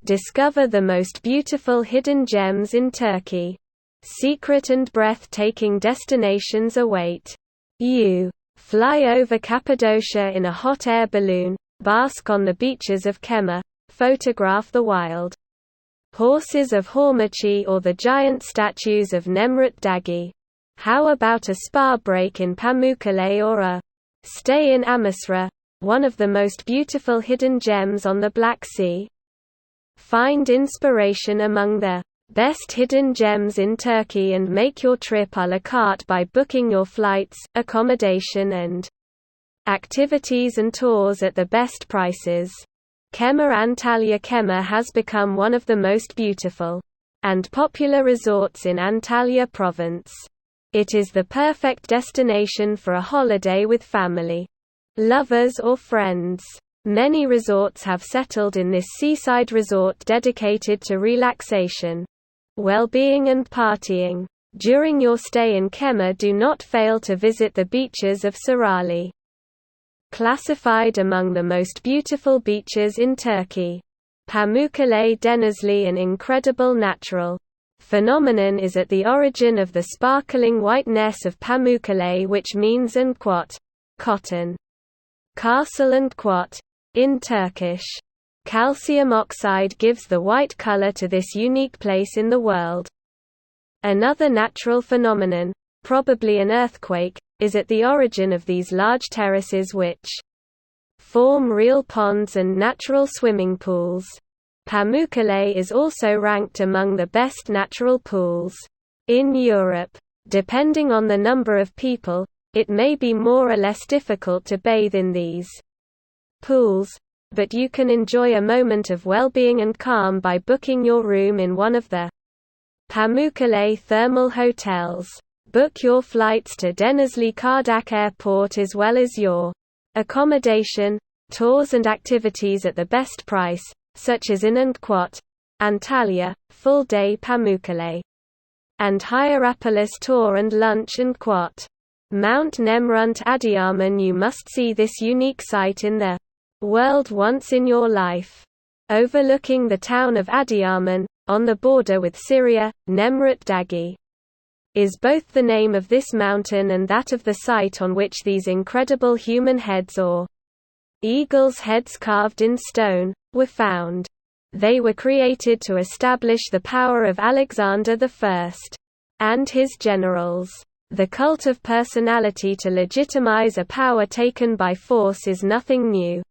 Discover the most beautiful hidden gems in Turkey. Secret and breathtaking destinations await you. Fly over Cappadocia in a hot air balloon, bask on the beaches of Kemer, photograph the wild horses of Hormuzchi or the giant statues of Nemrut Dagi. How about a spa break in Pamukkale or a stay in Amasra, one of the most beautiful hidden gems on the Black Sea? Find inspiration among the best hidden gems in Turkey and make your trip à la carte by booking your flights, accommodation and activities and tours at the best prices. Kemer Antalya. Kemer has become one of the most beautiful and popular resorts in Antalya province. It is the perfect destination for a holiday with family, lovers or friends. Many resorts have settled in this seaside resort dedicated to relaxation, well-being and partying. During your stay in Kemer, do not fail to visit the beaches of Sonahri. Classified among the most beautiful beaches in Turkey, Pamukkale Denizli, an incredible natural phenomenon, is at the origin of the sparkling whiteness of Pamukkale, which means "anquat," cotton, castle, and quat in Turkish. Calcium oxide gives the white color to this unique place in the world. Another natural phenomenon, probably an earthquake, is at the origin of these large terraces which form real ponds and natural swimming pools. Pamukkale is also ranked among the best natural pools in Europe. Depending on the number of people, it may be more or less difficult to bathe in these pools, but you can enjoy a moment of well-being and calm by booking your room in one of the Pamukkale thermal hotels. Book your flights to Denizli Kardak Airport as well as your accommodation, tours and activities at the best price, such as in Anquat, Antalya, full-day Pamukkale, and Hierapolis tour and lunch Anquat. Mount Nemrut Adıyaman. You must see this unique site in the world once in your life. Overlooking the town of Adıyaman, on the border with Syria, Nemrut Dagi is both the name of this mountain and that of the site on which these incredible human heads or eagles' heads carved in stone were found. They were created to establish the power of Alexander I and his generals. The cult of personality to legitimize a power taken by force is nothing new.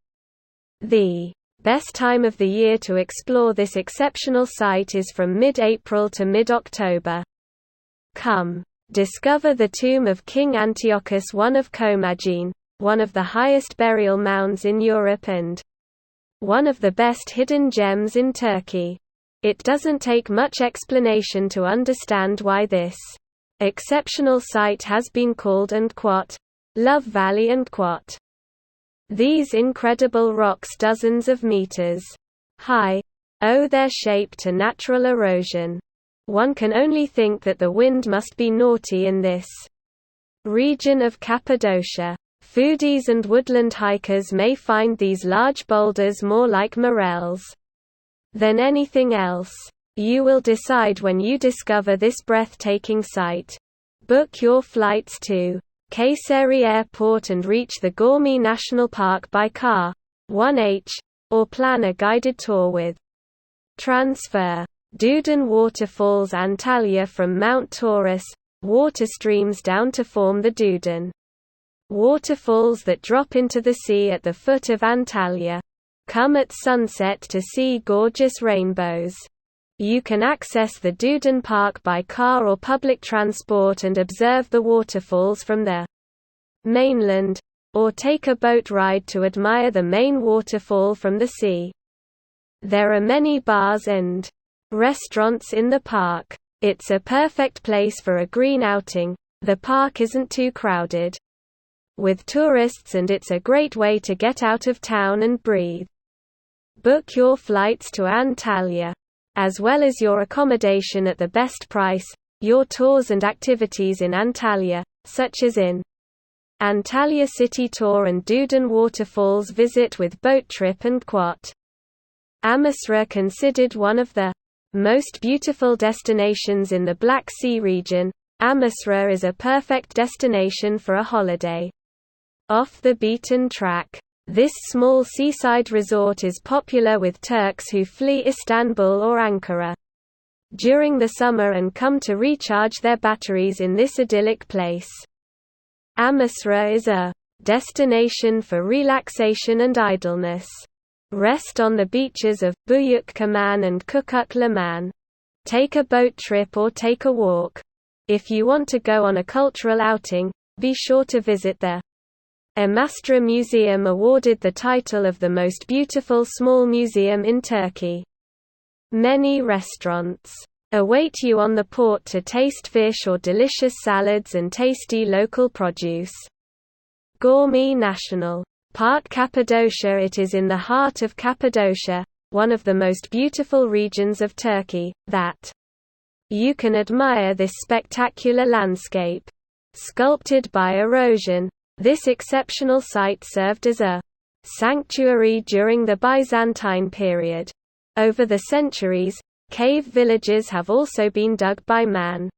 The best time of the year to explore this exceptional site is from mid-April to mid-October. Come, discover the tomb of King Antiochus I of Comagene, one of the highest burial mounds in Europe and one of the best hidden gems in Turkey. It doesn't take much explanation to understand why this exceptional site has been called Anquat, Love Valley Anquat. These incredible rocks, dozens of meters high, owe their shape to natural erosion. One can only think that the wind must be naughty in this region of Cappadocia. Foodies and woodland hikers may find these large boulders more like morels than anything else. You will decide when you discover this breathtaking site. Book your flights to Kayseri Airport and reach the Gormi National Park by car, 1H, or plan a guided tour with transfer. Duden Waterfalls. Antalya. From Mount Taurus, water streams down to form the Duden waterfalls that drop into the sea at the foot of Antalya. Come at sunset to see gorgeous rainbows. You can access the Duden Park by car or public transport and observe the waterfalls from the mainland, or take a boat ride to admire the main waterfall from the sea. There are many bars and restaurants in the park. It's a perfect place for a green outing. The park isn't too crowded with tourists and it's a great way to get out of town and breathe. Book your flights to Antalya, as well as your accommodation at the best price, your tours and activities in Antalya, such as in Antalya City Tour and Duden Waterfalls visit with boat trip and quat. Amasra considered one of the most beautiful destinations in the Black Sea region, Amasra is a perfect destination for a holiday. Off the beaten track. This small seaside resort is popular with Turks who flee Istanbul or Ankara during the summer and come to recharge their batteries in this idyllic place. Amasra is a destination for relaxation and idleness. Rest on the beaches of Buyuk Kaman and Kukuk Liman. Take a boat trip or take a walk. If you want to go on a cultural outing, be sure to visit the Amasra Museum, awarded the title of the most beautiful small museum in Turkey. Many restaurants await you on the port to taste fish or delicious salads and tasty local produce. Gourmet National Park Cappadocia. It is in the heart of Cappadocia, one of the most beautiful regions of Turkey, that you can admire this spectacular landscape. Sculpted by erosion, this exceptional site served as a sanctuary during the Byzantine period. Over the centuries, cave villages have also been dug by man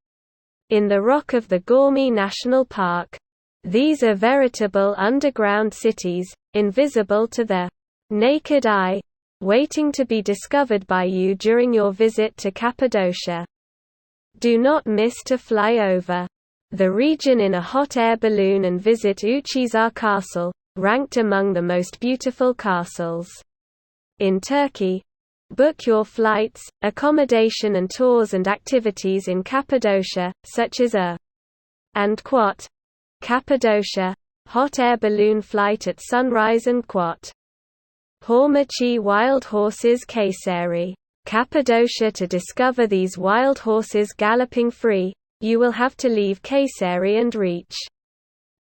in the rock of the Gourmet National Park. These are veritable underground cities, invisible to the naked eye, waiting to be discovered by you during your visit to Cappadocia. Do not miss to fly over the region in a hot air balloon and visit Uchizar Castle, ranked among the most beautiful castles in Turkey. Book your flights, accommodation and tours and activities in Cappadocia, such as a and Quat Cappadocia hot air balloon flight at sunrise and Quat Hormachi wild horses Kayseri, Cappadocia. To discover these wild horses galloping free, you will have to leave Kayseri and reach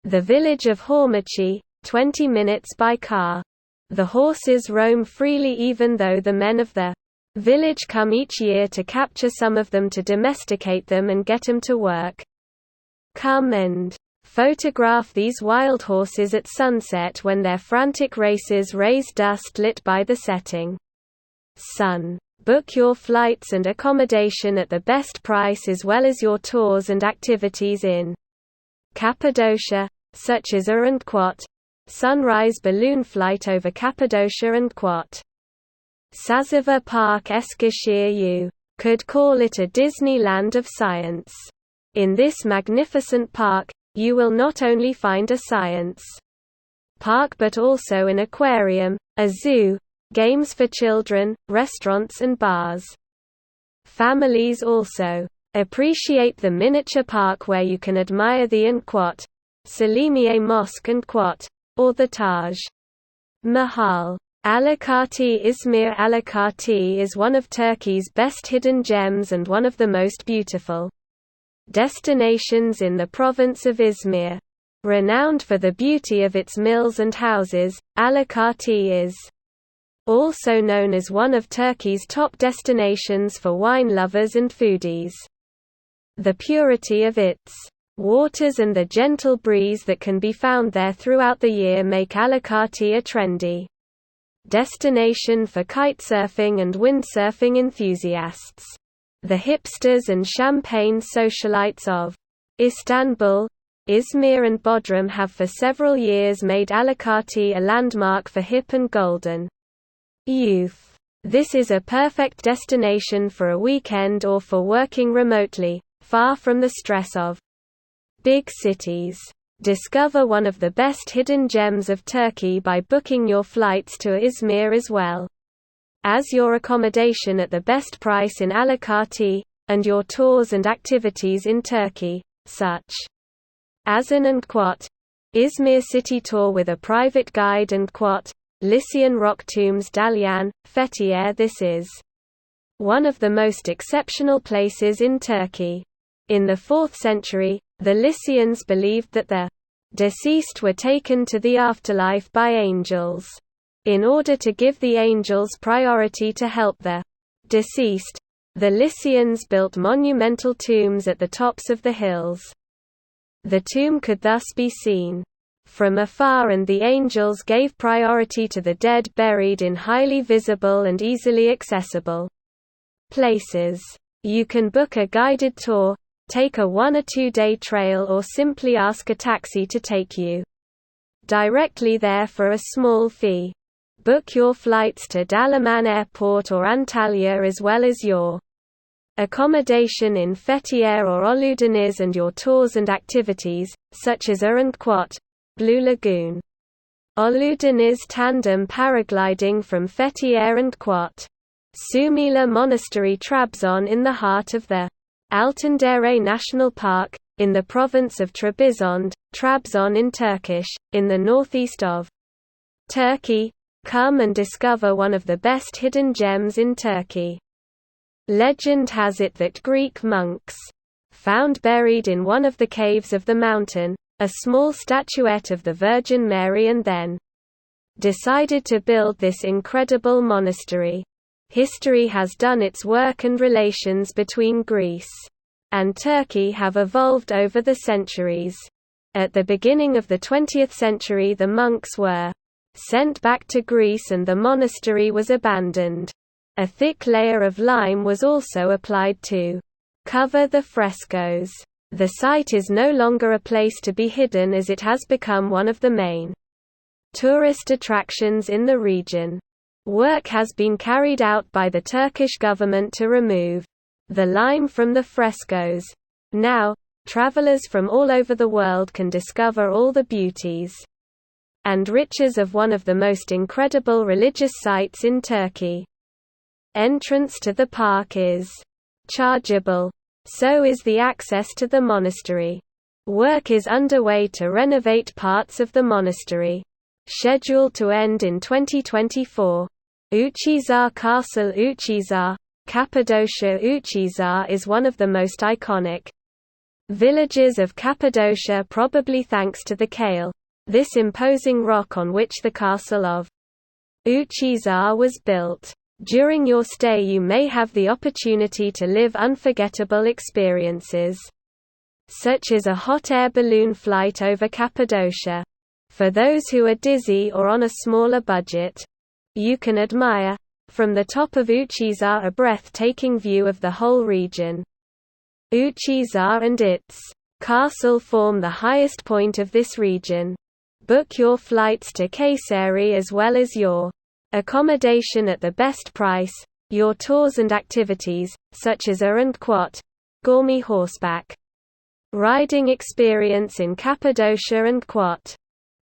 the village of Hormachi, 20 minutes by car. The horses roam freely even though the men of the village come each year to capture some of them to domesticate them and get them to work. Come and photograph these wild horses at sunset when their frantic races raise dust lit by the setting sun. Book your flights and accommodation at the best price as well as your tours and activities in Cappadocia, such as a and Quat sunrise balloon flight over Cappadocia and Quat Saziva Park Eskişehir. You could call it a Disneyland of science. In this magnificent park, you will not only find a science park but also an aquarium, a zoo, games for children, restaurants and bars. Families also appreciate the miniature park where you can admire the Quat Selimiye Mosque and Quat, or the Taj Mahal. Alakati Izmir. Alakati is one of Turkey's best hidden gems and one of the most beautiful destinations in the province of Izmir. Renowned for the beauty of its mills and houses, Alakati is also known as one of Turkey's top destinations for wine lovers and foodies. The purity of its waters and the gentle breeze that can be found there throughout the year make Alakati a trendy destination for kitesurfing and windsurfing enthusiasts. The hipsters and champagne socialites of Istanbul, Izmir and Bodrum have for several years made Alakati a landmark for hip and golden youth. This is a perfect destination for a weekend or for working remotely, far from the stress of big cities. Discover one of the best hidden gems of Turkey by booking your flights to Izmir as well as your accommodation at the best price in Alakati, and your tours and activities in Turkey, such as an and Quat Izmir city tour with a private guide and Quat Lycian rock tombs Dalyan, Fethiye. This is one of the most exceptional places in Turkey. In the 4th century, the Lycians believed that the deceased were taken to the afterlife by angels. In order to give the angels priority to help the deceased, the Lycians built monumental tombs at the tops of the hills. The tomb could thus be seen from afar, and the angels gave priority to the dead buried in highly visible and easily accessible places. You can book a guided tour, take a 1 or 2 day trail, or simply ask a taxi to take you directly there for a small fee. Book your flights to Dalaman Airport or Antalya as well as your accommodation in Fethiye or Oludeniz, and your tours and activities, such as Quat, Blue Lagoon, Oludeniz tandem paragliding from Fethiye and Quat, Sumila Monastery Trabzon in the heart of the Altındere National Park, in the province of Trabzon, Trabzon in Turkish, in the northeast of Turkey. Come and discover one of the best hidden gems in Turkey. Legend has it that Greek monks found buried in one of the caves of the mountain a small statuette of the Virgin Mary, and then decided to build this incredible monastery. History has done its work, and relations between Greece and Turkey have evolved over the centuries. At the beginning of the 20th century, the monks were sent back to Greece and the monastery was abandoned. A thick layer of lime was also applied to cover the frescoes. The site is no longer a place to be hidden, as it has become one of the main tourist attractions in the region. Work has been carried out by the Turkish government to remove the lime from the frescoes. Now, travelers from all over the world can discover all the beauties and riches of one of the most incredible religious sites in Turkey. Entrance to the park is chargeable. So is the access to the monastery. Work is underway to renovate parts of the monastery, scheduled to end in 2024. Uchizar Castle. Uchizar, Cappadocia. Uchizar is one of the most iconic villages of Cappadocia, probably thanks to the Kale, this imposing rock on which the castle of Uchizar was built. During your stay you may have the opportunity to live unforgettable experiences, such as a hot air balloon flight over Cappadocia. For those who are dizzy or on a smaller budget, you can admire, from the top of Uchizar, a breathtaking view of the whole region. Uchizar and its castle form the highest point of this region. Book your flights to Kayseri as well as your accommodation at the best price, your tours and activities, such as Quat, gourmet horseback riding experience in Cappadocia and Quat.